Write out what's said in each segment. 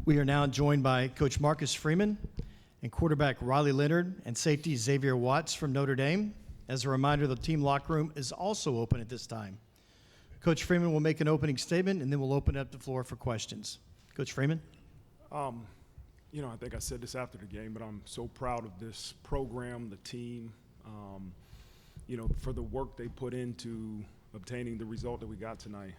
We are now joined by Coach Marcus Freeman and quarterback Riley Leonard and safety Xavier Watts from Notre Dame. As a reminder, the team locker room is also open at this time. Coach Freeman will make an opening statement, and then we'll open up the floor for questions. Coach Freeman? I think I said this after the game, but I'm so proud of this program, the team, for the work they put into obtaining the result that we got tonight.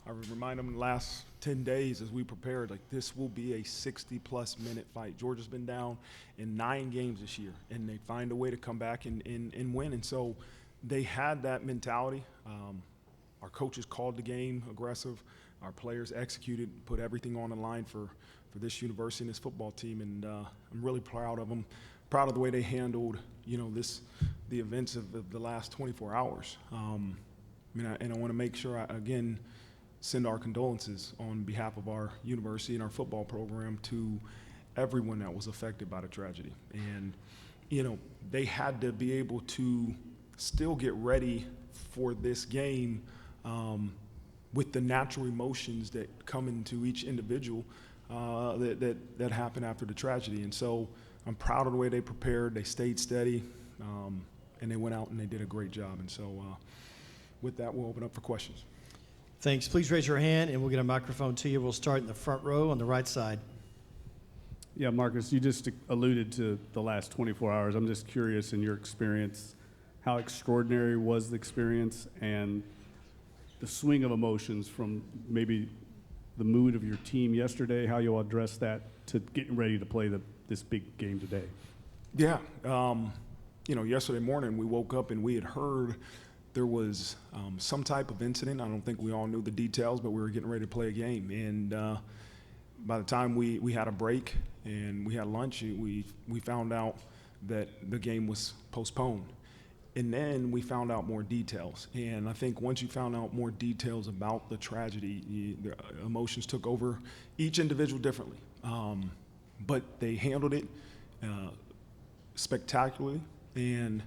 I remind them the last 10 days as we prepared, this will be a 60-plus minute fight. Georgia's been down in 9 games this year, and they find a way to come back and win. And so they had that mentality. Our coaches called the game aggressive. Our players executed, put everything on the line for this university and this football team, and I'm really proud of them. Proud of the way they handled, the events of the last 24 hours. And I want to make sure again, send our condolences on behalf of our university and our football program to everyone that was affected by the tragedy. And, they had to be able to still get ready for this game with the natural emotions that come into each individual that happened after the tragedy. And so I'm proud of the way they prepared. They stayed steady, and they went out and they did a great job. And so with that, we'll open up for questions. Thanks. Please raise your hand, and we'll get a microphone to you. We'll start in the front row on the right side. Yeah, Marcus, you just alluded to the last 24 hours. I'm just curious, in your experience, how extraordinary was the experience and the swing of emotions from maybe the mood of your team yesterday, how you'll address that to getting ready to play this big game today? Yeah. Yesterday morning we woke up and we had heard there was some type of incident. I don't think we all knew the details, but we were getting ready to play a game. And by the time we had a break and we had lunch, we found out that the game was postponed. And then we found out more details. And I think once you found out more details about the tragedy, the emotions took over each individual differently. But they handled it spectacularly, and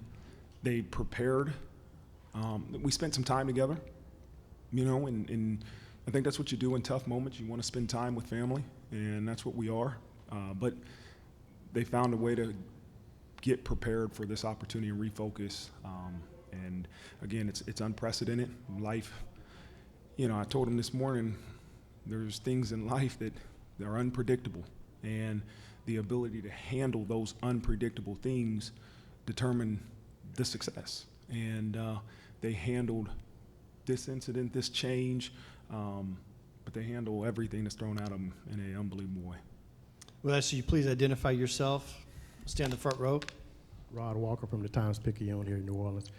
they prepared. We spent some time together, and I think that's what you do in tough moments. You want to spend time with family, and that's what we are. But they found a way to get prepared for this opportunity and refocus. And again, it's unprecedented. Life, I told him this morning, there's things in life that are unpredictable, and the ability to handle those unpredictable things determine the success. And they handled this incident, this change, but they handle everything that's thrown at them in an unbelievable way. We'll ask you please identify yourself. Stand in the front row. Rod Walker from the Times-Picayune here in New Orleans.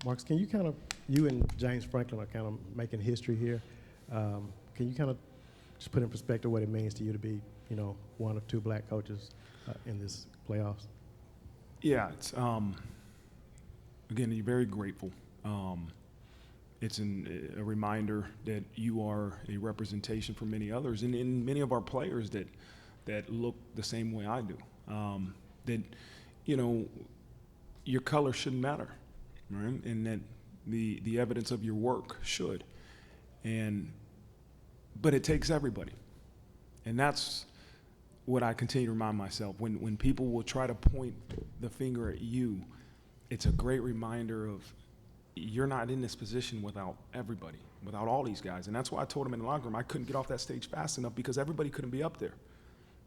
Marcus, can you and James Franklin are kind of making history here. Can you kind of just put in perspective what it means to you to be, one of 2 black coaches in this playoffs? Yeah, it's again, you're very grateful. It's a reminder that you are a representation for many others, and many of our players that look the same way I do. That your color shouldn't matter, right? And that the evidence of your work should. But it takes everybody, and that's what I continue to remind myself. When people will try to point the finger at you, it's a great reminder of you're not in this position without everybody, without all these guys. And that's why I told them in the locker room I couldn't get off that stage fast enough, because everybody couldn't be up there.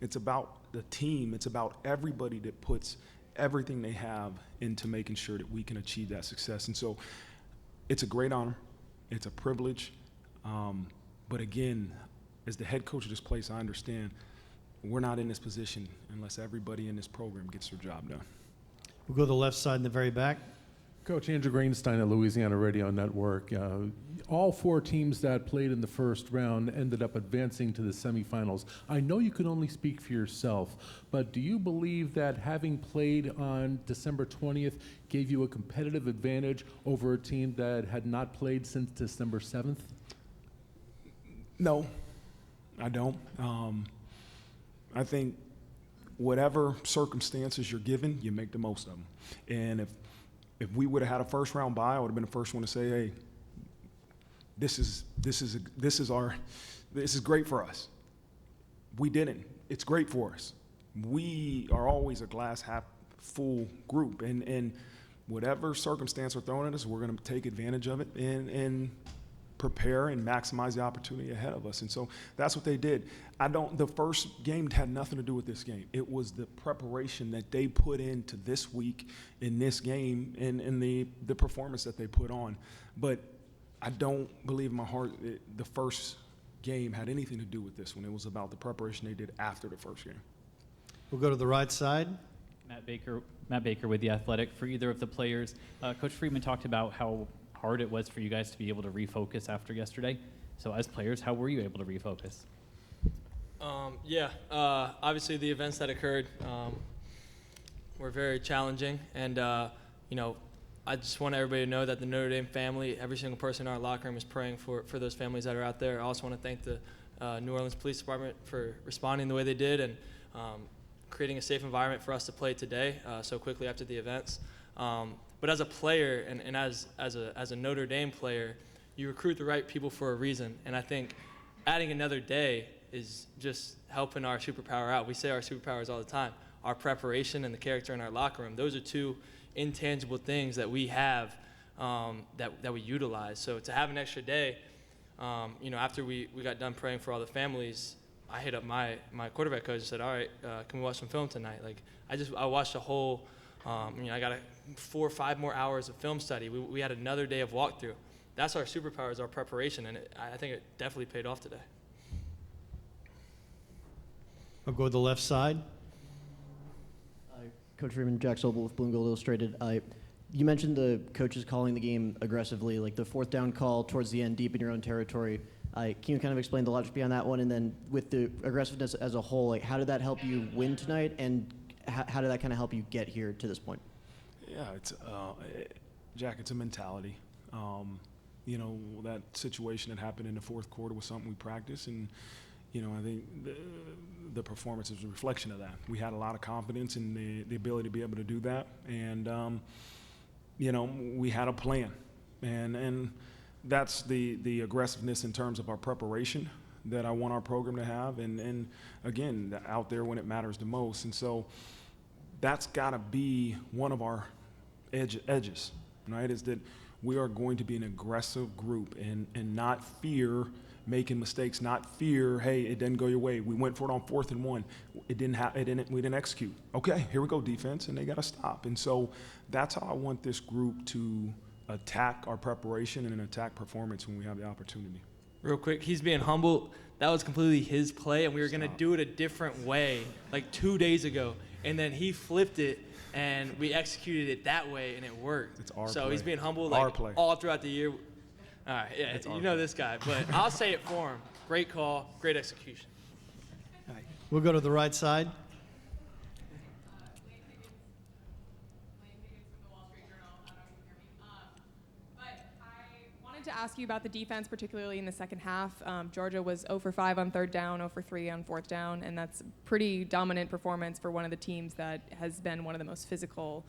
It's about the team. It's about everybody that puts everything they have into making sure that we can achieve that success. And so it's a great honor. It's a privilege. But again, as the head coach of this place, I understand we're not in this position unless everybody in this program gets their job done. We'll go to the left side in the very back. Coach Andrew Greenstein at Louisiana Radio Network. All 4 teams that played in the first round ended up advancing to the semifinals. I know you can only speak for yourself, but do you believe that having played on December 20th gave you a competitive advantage over a team that had not played since December 7th? No, I don't. I think whatever circumstances you're given, you make the most of them. And if we would have had a first round bye, I would have been the first one to say, hey, this is great for us. We didn't. It's great for us. We are always a glass half full group, and whatever circumstance we're throwing at us, we're going to take advantage of it and prepare and maximize the opportunity ahead of us. And so that's what they did. The first game had nothing to do with this game. It was the preparation that they put into this week in this game and the performance that they put on. But I don't believe in my heart the first game had anything to do with this one. It was about the preparation they did after the first game. We'll go to the right side. Matt Baker with The Athletic. For either of the players, Coach Freeman talked about how hard it was for you guys to be able to refocus after yesterday. So as players, how were you able to refocus? Obviously the events that occurred were very challenging, and I just want everybody to know that the Notre Dame family, every single person in our locker room is praying for those families that are out there. I also want to thank the New Orleans Police Department for responding the way they did and creating a safe environment for us to play today so quickly after the events. But as a player and as a Notre Dame player, you recruit the right people for a reason. And I think adding another day is just helping our superpower out. We say our superpowers all the time. Our preparation and the character in our locker room, those are two intangible things that we have that we utilize. So to have an extra day, after we got done praying for all the families, I hit up my quarterback coach and said, all right, can we watch some film tonight? Like I watched a whole, I got 4 or 5 more hours of film study. We had another day of walkthrough. That's our superpowers, our preparation, and I think it definitely paid off today. I'll go to the left side. Coach Freeman, Jack Sobel with Blue and Gold Illustrated. You mentioned the coaches calling the game aggressively, like the 4th down call towards the end, deep in your own territory. Can you kind of explain the logic behind that one? And then with the aggressiveness as a whole, like how did that help you win tonight? And how did that kind of help you get here to this point? Yeah, Jack, it's a mentality. That situation that happened in the 4th quarter was something we practiced, and I think the performance is a reflection of that. We had a lot of confidence in the ability to be able to do that, and we had a plan, and that's the aggressiveness in terms of our preparation that I want our program to have, and again, out there when it matters the most. And so that's got to be one of our edges, right, is that we are going to be an aggressive group and not fear making mistakes, not fear, hey, it didn't go your way. We went for it on 4th and 1. We didn't execute. Okay, here we go, defense, and they got to stop. And so that's how I want this group to attack our preparation and attack performance when we have the opportunity. Real quick, he's being humble. That was completely his play, and we were going to do it a different way like 2 days ago. And then he flipped it, and we executed it that way, and it worked. It's our so play. He's being humble Our play. all throughout the year. All right, yeah, you know this guy, but I'll say it for him. Great call, great execution. All right. We'll go to the right side. To ask you about the defense, particularly in the second half. Georgia was 0 for 5 on 3rd down, 0 for 3 on 4th down, and that's pretty dominant performance for one of the teams that has been one of the most physical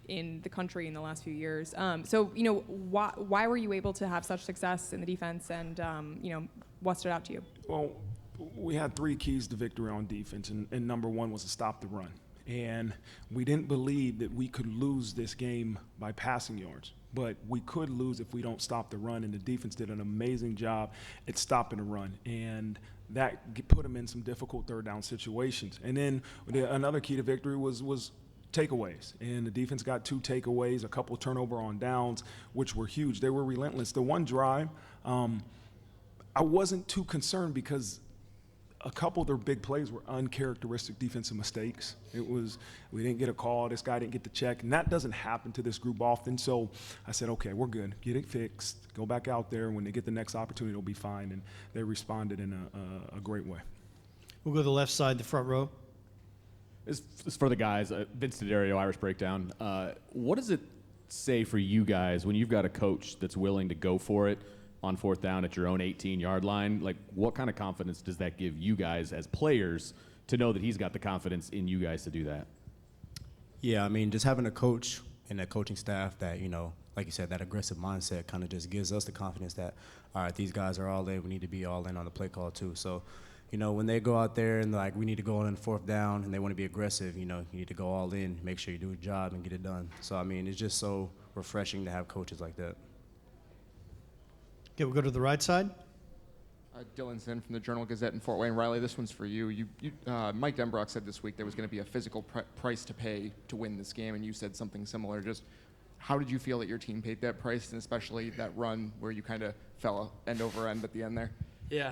in the country in the last few years. Why were you able to have such success in the defense, and what stood out to you? Well, we had 3 keys to victory on defense, and number 1 was to stop the run. And we didn't believe that we could lose this game by passing yards. But we could lose if we don't stop the run, and the defense did an amazing job at stopping the run, and that put them in some difficult 3rd down situations. And then another key to victory was takeaways, and the defense got 2 takeaways, a couple of turnover on downs, which were huge. They were relentless. The one drive, I wasn't too concerned because a couple of their big plays were uncharacteristic defensive mistakes. We didn't get a call, this guy didn't get the check, and that doesn't happen to this group often. So I said, okay, we're good. Get it fixed. Go back out there. When they get the next opportunity, it'll be fine. And they responded in a great way. We'll go to the left side, the front row. It's for the guys. Vince D'Addario, Irish Breakdown. What does it say for you guys when you've got a coach that's willing to go for it on 4th down at your own 18-yard line? Like, what kind of confidence does that give you guys as players to know that he's got the confidence in you guys to do that? Yeah, I mean, just having a coach and a coaching staff that, like you said, that aggressive mindset kind of just gives us the confidence that, all right, these guys are all in. We need to be all in on the play call too. So, when they go out there and like we need to go on 4th down and they want to be aggressive, you need to go all in, make sure you do your job and get it done. So, I mean, it's just so refreshing to have coaches like that. Okay, we'll go to the right side. Dylan Zinn from the Journal-Gazette in Fort Wayne. Riley, this one's for you. Mike Denbrock said this week there was going to be a physical price to pay to win this game, and you said something similar. Just how did you feel that your team paid that price, and especially that run where you kind of fell end over end at the end there? Yeah,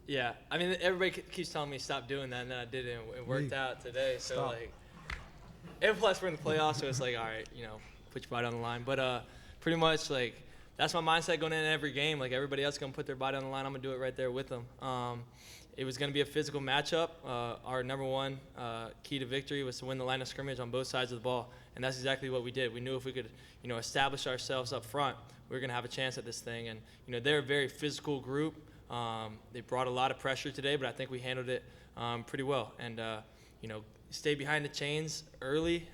yeah. I mean, everybody keeps telling me stop doing that, and then I did it, and it worked out today. So, and plus we're in the playoffs, so it's like, all right, put your body on the line. But pretty much, that's my mindset going into every game. Like, everybody else is going to put their body on the line. I'm going to do it right there with them. It was going to be a physical matchup. Our number one key to victory was to win the line of scrimmage on both sides of the ball, and that's exactly what we did. We knew if we could, establish ourselves up front, we were going to have a chance at this thing. And, they're a very physical group. They brought a lot of pressure today, but I think we handled it pretty well. And, stay behind the chains early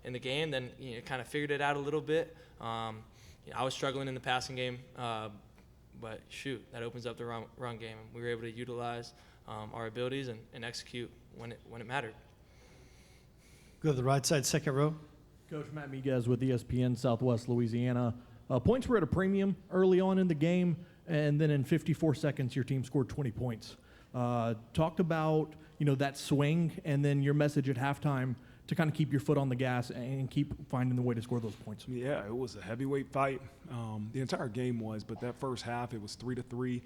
in the game, then kind of figured it out a little bit. I was struggling in the passing game, but shoot, that opens up the run game. And we were able to utilize our abilities and execute when it mattered. Go to the right side, second row. Coach Matt Miguez with ESPN Southwest Louisiana. Points were at a premium early on in the game, and then in 54 seconds, your team scored 20 points. Talked about that swing, and then your message at halftime to kind of keep your foot on the gas and keep finding the way to score those points. Yeah, it was a heavyweight fight. The entire game was, but that first half, it was 3-3.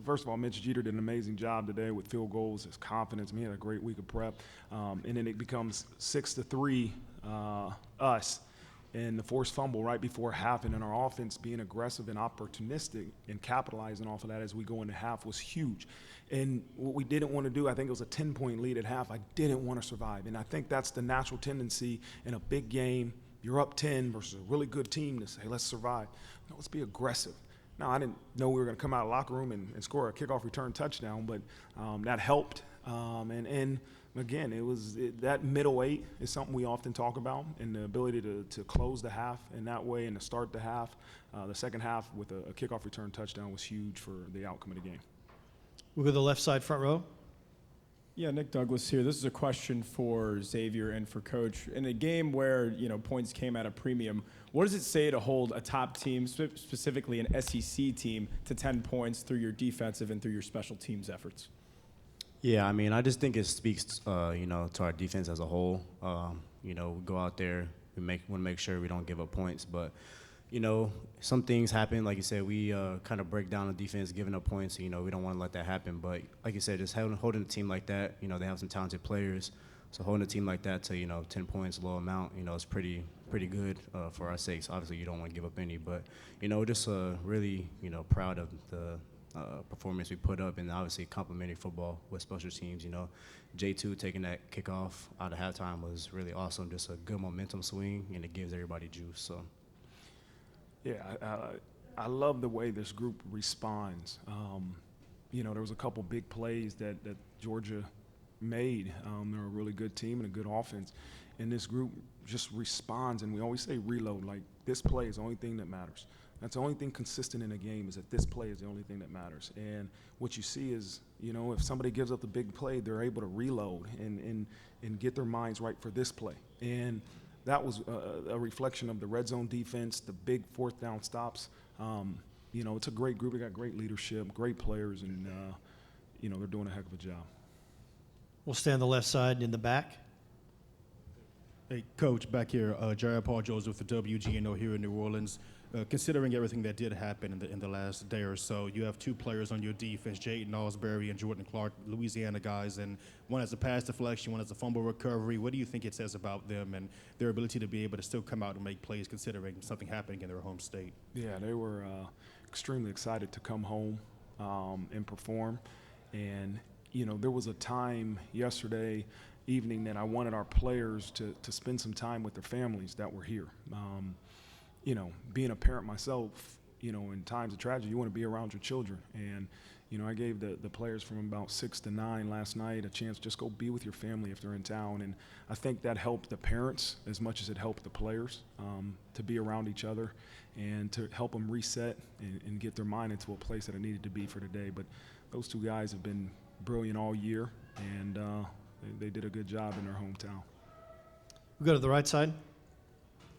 First of all, Mitch Jeter did an amazing job today with field goals, his confidence. He had a great week of prep. And then it becomes 6-3 us. And the forced fumble right before half, and then our offense being aggressive and opportunistic and capitalizing off of that as we go into half was huge. And what we didn't want to do, I think it was a 10-point lead at half. I didn't want to survive. And I think that's the natural tendency in a big game. You're up 10 versus a really good team to say, let's survive. No, let's be aggressive. Now, I didn't know we were going to come out of the locker room and score a kickoff return touchdown, but that helped. And again, that middle eight is something we often talk about, and the ability to close the half in that way and to start the half. The second half with a kickoff return touchdown was huge for the outcome of the game. We'll go to the left side, front row. Yeah, Nick Douglas here. This is a question for Xavier and for Coach. In a game where, points came at a premium, what does it say to hold a top team, specifically an SEC team, to 10 points through your defensive and through your special teams efforts? Yeah, I mean, I just think it speaks, to our defense as a whole. We go out there, we want to make sure we don't give up points, but some things happen. Like you said, we kind of break down the defense, giving up points. We don't want to let that happen. But like you said, just holding a team like that, they have some talented players. So holding a team like that to 10 points, low amount, is pretty good for our sakes. Obviously, you don't want to give up any, but just really proud of the performance we put up, and obviously complimentary football with special teams. J2 taking that kickoff out of halftime was really awesome. Just a good momentum swing, and it gives everybody juice. So. Yeah, I love the way this group responds. There was a couple big plays that Georgia made. They're a really good team and a good offense. And this group just responds, and we always say reload. Like, this play is the only thing that matters. That's the only thing consistent in a game, is that this play is the only thing that matters. And what you see is, if somebody gives up the big play, they're able to reload and get their minds right for this play. And that was a reflection of the red zone defense, the big fourth down stops. It's a great group. They got great leadership, great players, and, they're doing a heck of a job. We'll stay on the left side in the back. Hey, Coach, back here, Jared Paul Joseph with the WGNO here in New Orleans. Considering everything that did happen in the last day or so, you have two players on your defense, Jaden Osbury and Jordan Clark, Louisiana guys, and one has a pass deflection, one has a fumble recovery. What do you think it says about them and their ability to be able to still come out and make plays considering something happening in their home state? Yeah, they were extremely excited to come home and perform. And, there was a time yesterday evening that I wanted our players to spend some time with their families that were here. Being a parent myself, in times of tragedy, you want to be around your children. And, I gave the players from about 6 to 9 last night a chance to just go be with your family if they're in town. And I think that helped the parents as much as it helped the players to be around each other and to help them reset and get their mind into a place that it needed to be for today. But those two guys have been brilliant all year, and they did a good job in their hometown. We go to the right side.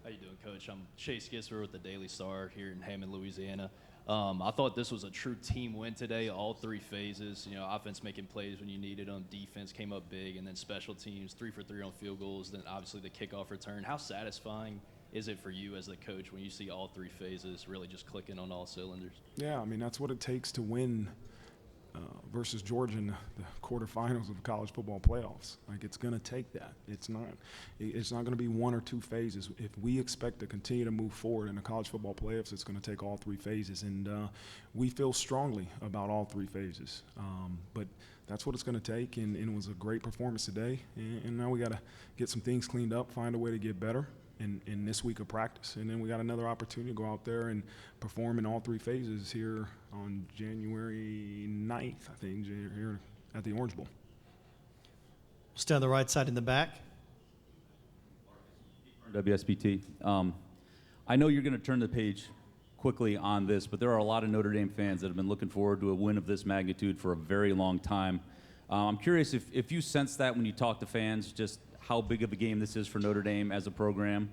How you doing, Coach? I'm Chase Gisler with the Daily Star here in Hammond, Louisiana. I thought this was a true team win today, all 3 phases. Offense making plays when you needed them, defense came up big, and then special teams, 3 for 3 on field goals, then obviously the kickoff return. How satisfying is it for you as the coach when you see all 3 phases really just clicking on all cylinders? Yeah, I mean, that's what it takes to win versus Georgia in the quarterfinals of the college football playoffs. Like, it's going to take that. It's not going to be 1 or 2 phases. If we expect to continue to move forward in the college football playoffs, it's going to take all 3 phases. And we feel strongly about all 3 phases. But that's what it's going to take, and it was a great performance today. And now we got to get some things cleaned up, find a way to get better in this week of practice. And then we got another opportunity to go out there and perform in all 3 phases here on January 9th, I think, here at the Orange Bowl. Stay on the right side in the back. WSBT. I know you're going to turn the page quickly on this, but there are a lot of Notre Dame fans that have been looking forward to a win of this magnitude for a very long time. I'm curious if you sense that when you talk to fans, just how big of a game this is for Notre Dame as a program,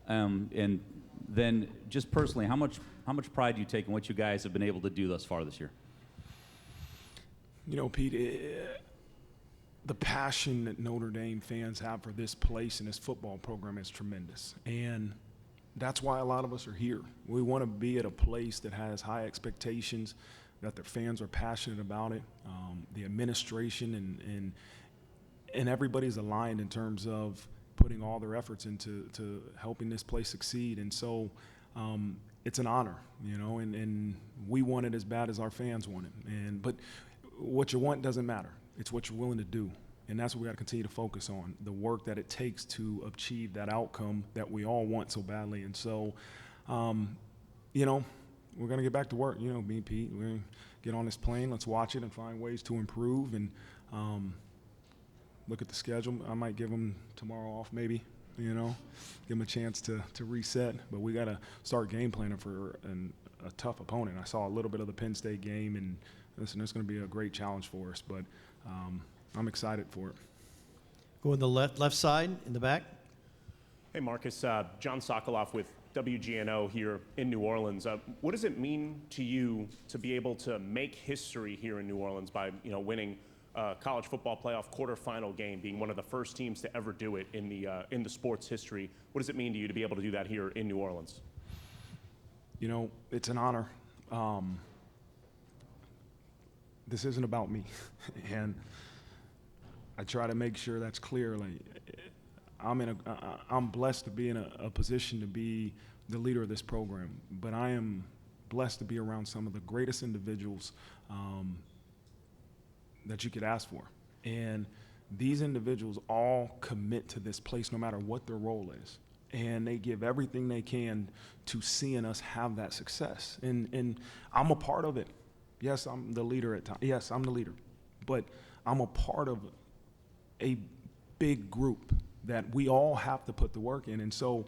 and then just personally, how much pride do you take in what you guys have been able to do thus far this year? Pete, the passion that Notre Dame fans have for this place and this football program is tremendous, and that's why a lot of us are here. We want to be at a place that has high expectations, that their fans are passionate about it, the administration and everybody's aligned in terms of putting all their efforts into helping this place succeed. And so it's an honor, and we want it as bad as our fans want it. But what you want doesn't matter. It's what you're willing to do. And that's what we got to continue to focus on, the work that it takes to achieve that outcome that we all want so badly. And so, we're going to get back to work, me and Pete. We're going to get on this plane. Let's watch it and find ways to improve and look at the schedule. I might give them tomorrow off maybe, give them a chance to reset. But we got to start game planning for a tough opponent. I saw a little bit of the Penn State game, and listen, it's going to be a great challenge for us. But I'm excited for it. Go on the left side in the back. Hey, Marcus. John Sokoloff with WGNO here in New Orleans. What does it mean to you to be able to make history here in New Orleans by winning college football playoff quarterfinal game, being one of the first teams to ever do it in the sports history? What does it mean to you to be able to do that here in New Orleans? It's an honor. This isn't about me, and I try to make sure that's clear. Like, I'm blessed to be in a position to be the leader of this program, but I am blessed to be around some of the greatest individuals that you could ask for. And these individuals all commit to this place no matter what their role is. And they give everything they can to seeing us have that success. And I'm a part of it. Yes, I'm the leader at times. Yes, I'm the leader. But I'm a part of a big group that we all have to put the work in. And so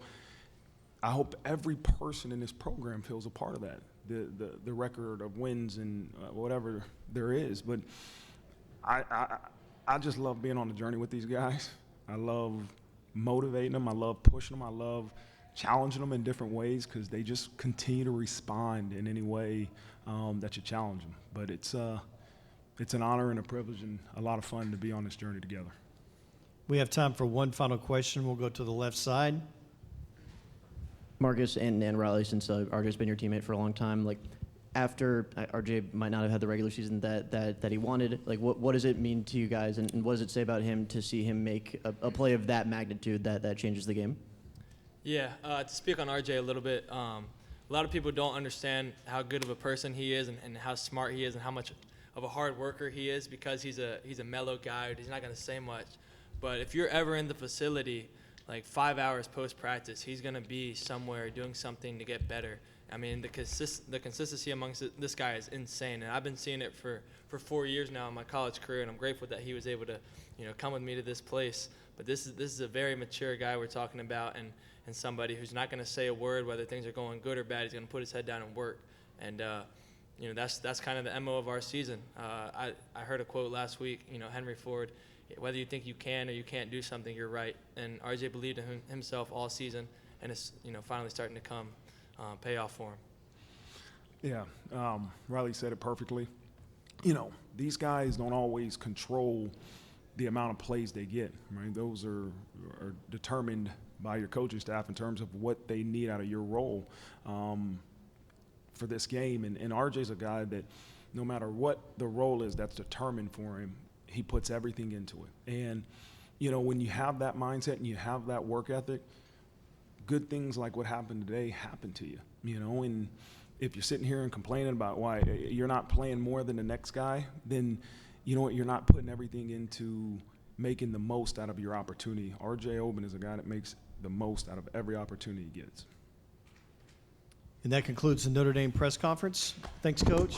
I hope every person in this program feels a part of that, the record of wins and whatever there is. But I just love being on the journey with these guys. I love motivating them. I love pushing them. I love challenging them in different ways because they just continue to respond in any way that you challenge them. But it's an honor and a privilege and a lot of fun to be on this journey together. We have time for one final question. We'll go to the left side. Marcus and Riley, since RJ's been your teammate for a long time, like after RJ might not have had the regular season that he wanted, like what does it mean to you guys, and what does it say about him to see him make a play of that magnitude that changes the game? Yeah, to speak on RJ a little bit, a lot of people don't understand how good of a person he is and how smart he is and how much of a hard worker he is because he's a mellow guy. He's not going to say much. But if you're ever in the facility, like 5 hours post-practice, he's going to be somewhere doing something to get better. I mean, the consistency amongst this guy is insane, and I've been seeing it for 4 years now in my college career, and I'm grateful that he was able to, come with me to this place. But this is a very mature guy we're talking about, and somebody who's not going to say a word whether things are going good or bad. He's going to put his head down and work, and that's kind of the MO of our season. I heard a quote last week, Henry Ford, whether you think you can or you can't do something, you're right. And RJ believed in himself all season, and it's finally starting to come pay off for him. Yeah, Riley said it perfectly. These guys don't always control the amount of plays they get, right? Those are determined by your coaching staff in terms of what they need out of your role for this game. And RJ's a guy that no matter what the role is that's determined for him, he puts everything into it. And, when you have that mindset and you have that work ethic, good things like what happened today happen to you, and if you're sitting here and complaining about why you're not playing more than the next guy, then you know what, you're not putting everything into making the most out of your opportunity. RJ Oben is a guy that makes the most out of every opportunity he gets. And that concludes the Notre Dame press conference. Thanks, Coach.